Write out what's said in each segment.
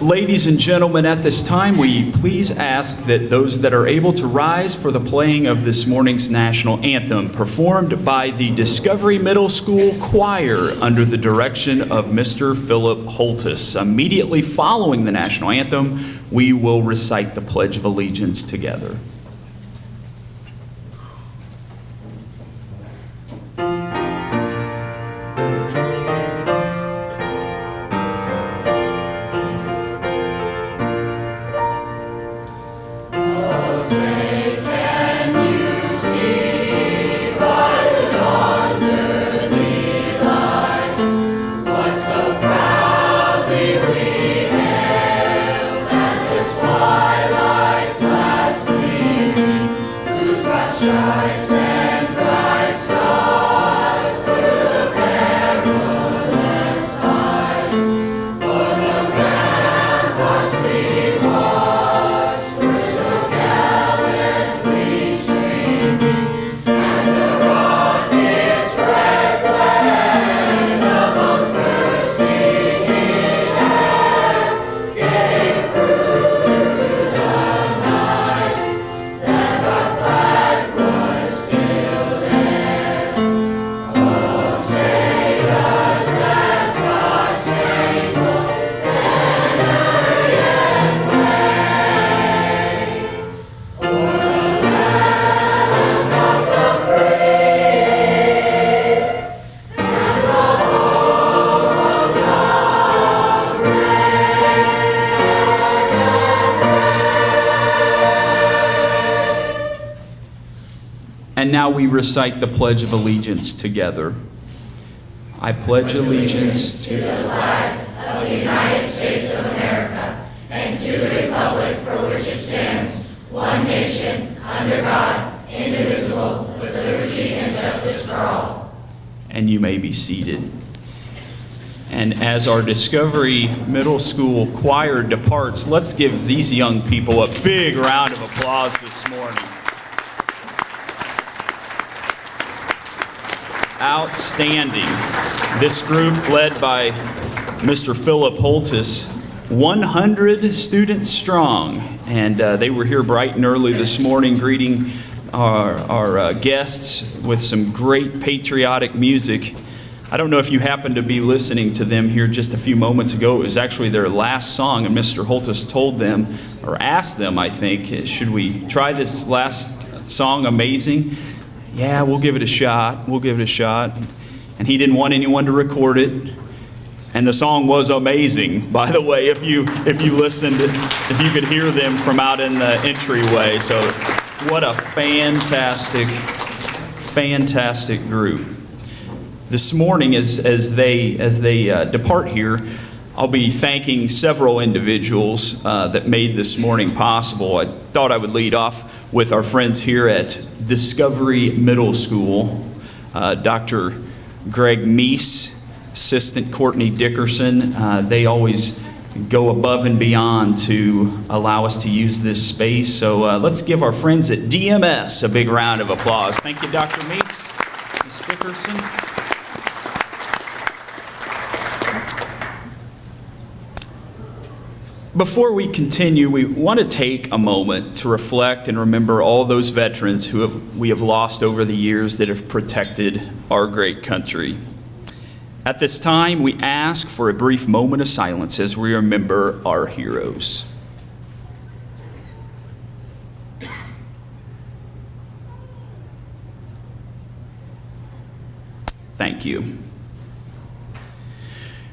Ladies and gentlemen, at this time, we please ask that those that are able to rise for the playing of this morning's national anthem, performed by the Discovery Middle School Choir under the direction of Mr. Philip Holtis. Immediately following the national anthem, we will recite the Pledge of Allegiance together. And now we recite the Pledge of Allegiance together. I pledge allegiance to the flag of the United States of America and to the republic for which it stands, one nation, under God, indivisible, with liberty and justice for all. And you may be seated. And as our Discovery Middle School choir departs, let's give these young people a big round of applause this morning. Outstanding. This group, led by Mr. Philip Holtis, 100 students strong, and they were here bright and early this morning greeting our guests with some great patriotic music. I don't know if you happened to be listening to them here just a few moments ago. It was actually their last song, and Mr. Holtis told them, or asked them, I think, should we try this last song, Amazing? Yeah, we'll give it a shot. We'll give it a shot. And he didn't want anyone to record it. And the song was amazing, by the way, if you listened, if you could hear them from out in the entryway. So what a fantastic, fantastic group. This morning, as they depart here, I'll be thanking several individuals that made this morning possible. I thought I would lead off with our friends here at Discovery Middle School, Dr. Greg Meese, Assistant Courtney Dickerson. They always go above and beyond to allow us to use this space. So let's give our friends at DMS a big round of applause. Thank you, Dr. Meese, Ms. Dickerson. Before we continue, we want to take a moment to reflect and remember all those veterans who we have lost over the years that have protected our great country. At this time, we ask for a brief moment of silence as we remember our heroes. Thank you.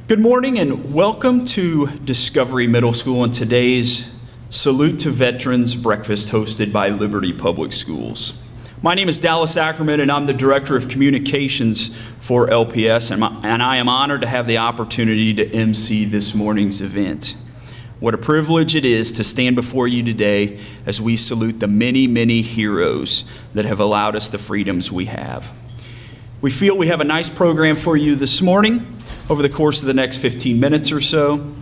Good morning and welcome to Discovery Middle School and today's Salute to Veterans Breakfast hosted by Liberty Public Schools. My name is Dallas Ackerman and I'm the Director of Communications for LPS, and I am honored to have the opportunity to MC this morning's event. What a privilege it is to stand before you today as we salute the many, many heroes that have allowed us the freedoms we have. We feel we have a nice program for you this morning over the course of the next 15 minutes or so.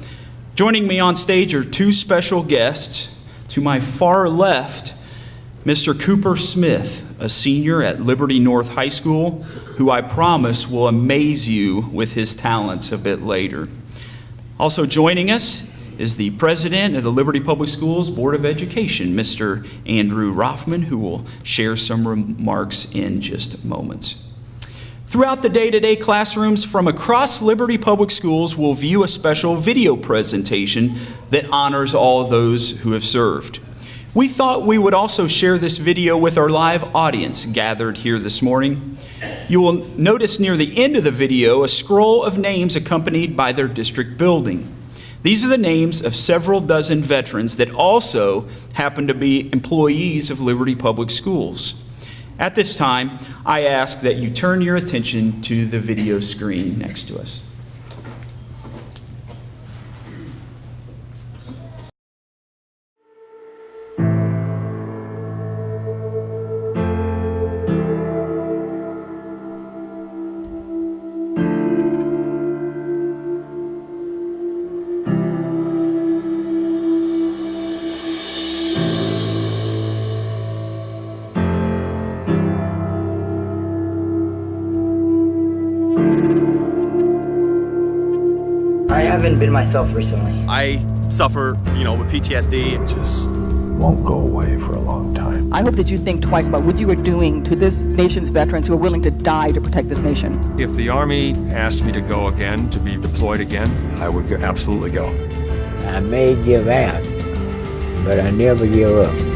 Joining me on stage are two special guests. To my far left, Mr. Cooper Smith, a senior at Liberty North High School, who I promise will amaze you with his talents a bit later. Also joining us is the president of the Liberty Public Schools Board of Education, Mr. Andrew Rothman, who will share some remarks in just moments. Throughout the day today, classrooms from across Liberty Public Schools will view a special video presentation that honors all those who have served. We thought we would also share this video with our live audience gathered here this morning. You will notice near the end of the video a scroll of names accompanied by their district building. These are the names of several dozen veterans that also happen to be employees of Liberty Public Schools. At this time, I ask that you turn your attention to the video screen next to us. I haven't been myself recently. I suffer, with PTSD. It just won't go away for a long time. I hope that you think twice about what you are doing to this nation's veterans who are willing to die to protect this nation. If the Army asked me to go again, to be deployed again, I would absolutely go. I may give out, but I never give up.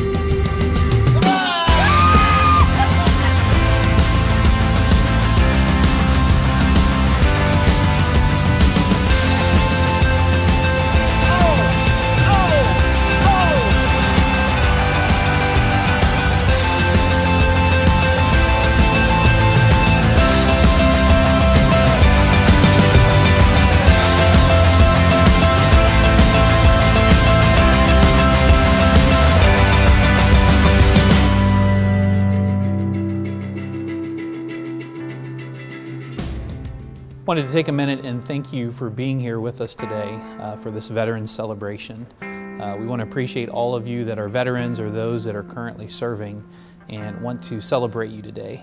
Wanted to take a minute and thank you for being here with us today for this Veterans Celebration. We want to appreciate all of you that are veterans or those that are currently serving and want to celebrate you today.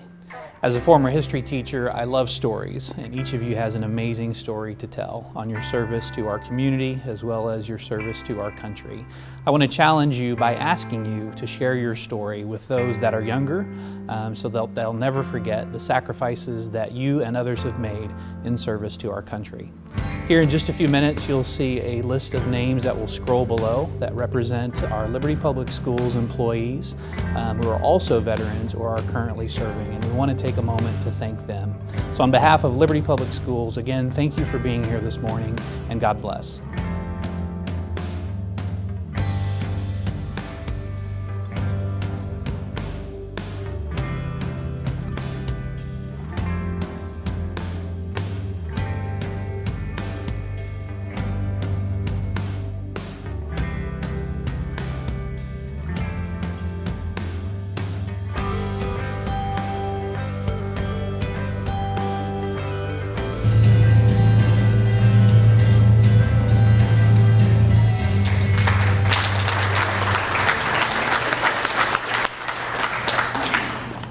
As a former history teacher, I love stories, and each of you has an amazing story to tell on your service to our community as well as your service to our country. I want to challenge you by asking you to share your story with those that are younger so they'll never forget the sacrifices that you and others have made in service to our country. Here in just a few minutes, you'll see a list of names that will scroll below that represent our Liberty Public Schools employees who are also veterans or are currently serving, and we want to take a moment to thank them. So on behalf of Liberty Public Schools, again, thank you for being here this morning, and God bless.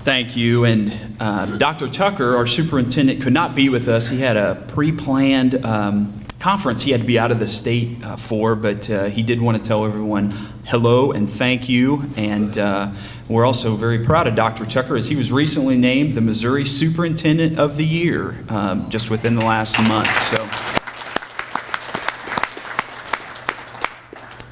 Thank you. And Dr. Tucker, our superintendent, could not be with us. He had a pre-planned conference he had to be out of the state for, but he did want to tell everyone hello and thank you. And we're also very proud of Dr. Tucker as he was recently named the Missouri Superintendent of the Year just within the last month. So,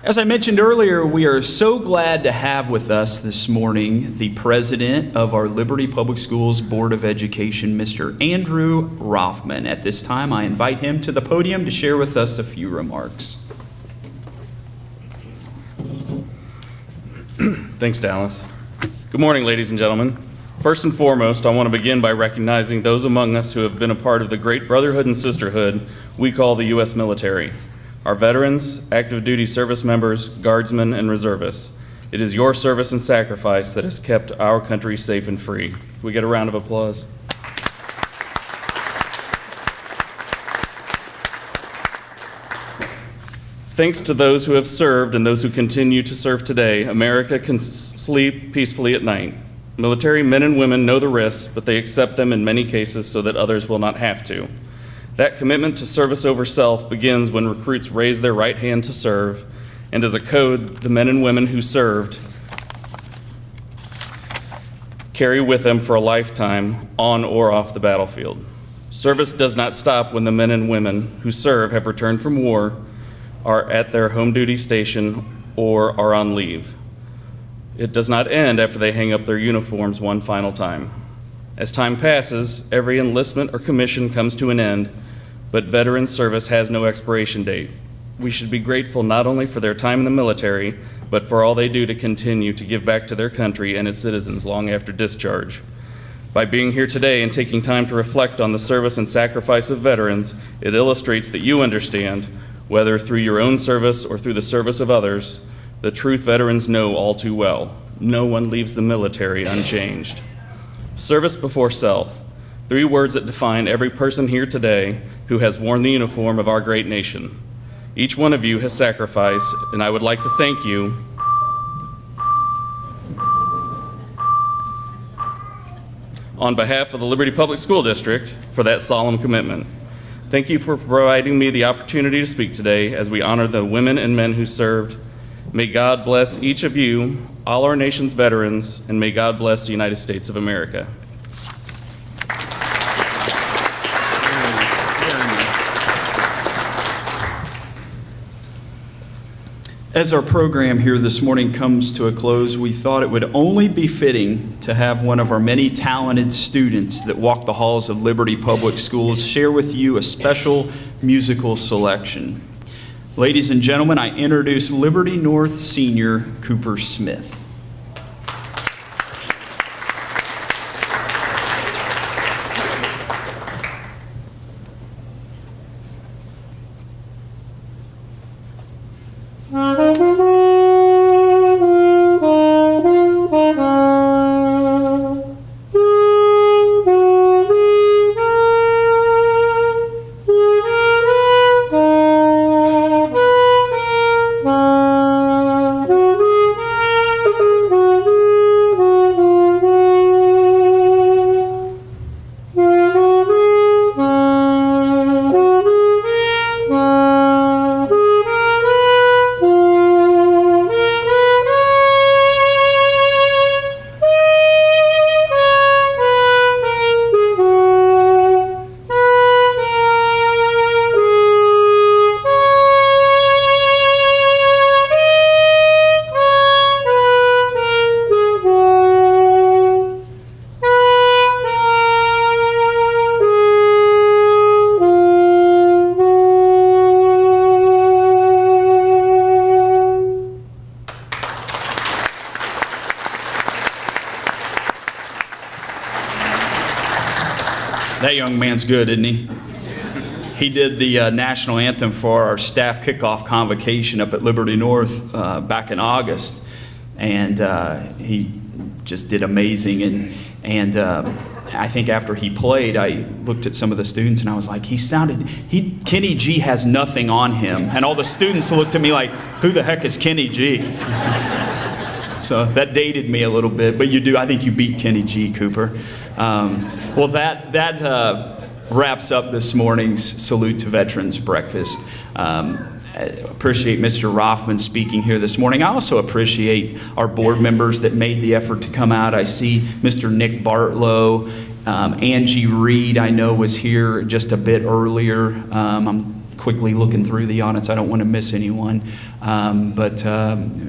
as I mentioned earlier, we are so glad to have with us this morning the president of our Liberty Public Schools Board of Education, Mr. Andrew Rothman. At this time, I invite him to the podium to share with us a few remarks. Thanks, Dallas. Good morning, ladies and gentlemen. First and foremost, I want to begin by recognizing those among us who have been a part of the great brotherhood and sisterhood we call the U.S. military. Our veterans, active duty service members, guardsmen, and reservists. It is your service and sacrifice that has kept our country safe and free. Can we get a round of applause? Thanks to those who have served and those who continue to serve today, America can sleep peacefully at night. Military men and women know the risks, but they accept them in many cases so that others will not have to. That commitment to service over self begins when recruits raise their right hand to serve, and is a code the men and women who served carry with them for a lifetime on or off the battlefield. Service does not stop when the men and women who serve have returned from war, are at their home duty station, or are on leave. It does not end after they hang up their uniforms one final time. As time passes, every enlistment or commission comes to an end, but veteran service has no expiration date. We should be grateful not only for their time in the military, but for all they do to continue to give back to their country and its citizens long after discharge. By being here today and taking time to reflect on the service and sacrifice of veterans, it illustrates that you understand, whether through your own service or through the service of others, the truth veterans know all too well. No one leaves the military unchanged. Service before self. 3 words that define every person here today who has worn the uniform of our great nation. Each one of you has sacrificed, and I would like to thank you on behalf of the Liberty Public School District for that solemn commitment. Thank you for providing me the opportunity to speak today as we honor the women and men who served. May God bless each of you, all our nation's veterans, and may God bless the United States of America. As our program here this morning comes to a close, we thought it would only be fitting to have one of our many talented students that walk the halls of Liberty Public Schools share with you a special musical selection. Ladies and gentlemen, I introduce Liberty North senior Cooper Smith. That young man's good, isn't he? He did the national anthem for our staff kickoff convocation up at Liberty North back in August, and he just did amazing. And I think after he played, I looked at some of the students and I was like, Kenny G has nothing on him. And all the students looked at me like, who the heck is Kenny G? So that dated me a little bit, but I think you beat Kenny G, Cooper. Well, that wraps up this morning's Salute to Veterans Breakfast. I appreciate Mr. Rothman speaking here this morning. I also appreciate our board members that made the effort to come out. I see Mr. Nick Bartlow, Angie Reed, I know was here just a bit earlier. I'm quickly looking through the audience. I don't want to miss anyone. But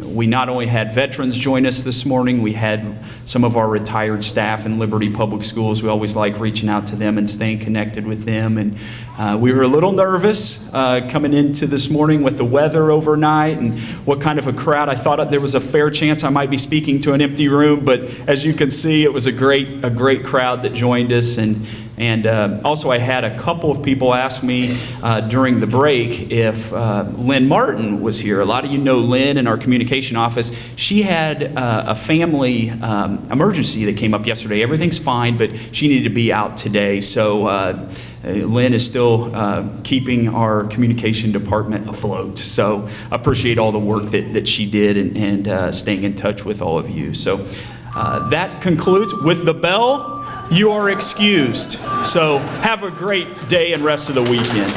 we not only had veterans join us this morning, we had some of our retired staff in Liberty Public Schools. We always like reaching out to them and staying connected with them. And we were a little nervous coming into this morning with the weather overnight and what kind of a crowd. I thought there was a fair chance I might be speaking to an empty room, but as you can see, it was a great crowd that joined us. And also I had a couple of people ask me during the break if Lynn Martin was here. A lot of you know Lynn in our communication office. She had a family emergency that came up yesterday. Everything's fine, but she needed to be out today. So Lynn is still keeping our communication department afloat. So I appreciate all the work that she did and staying in touch with all of you. So that concludes with the bell. you are excused. So have a great day and rest of the weekend.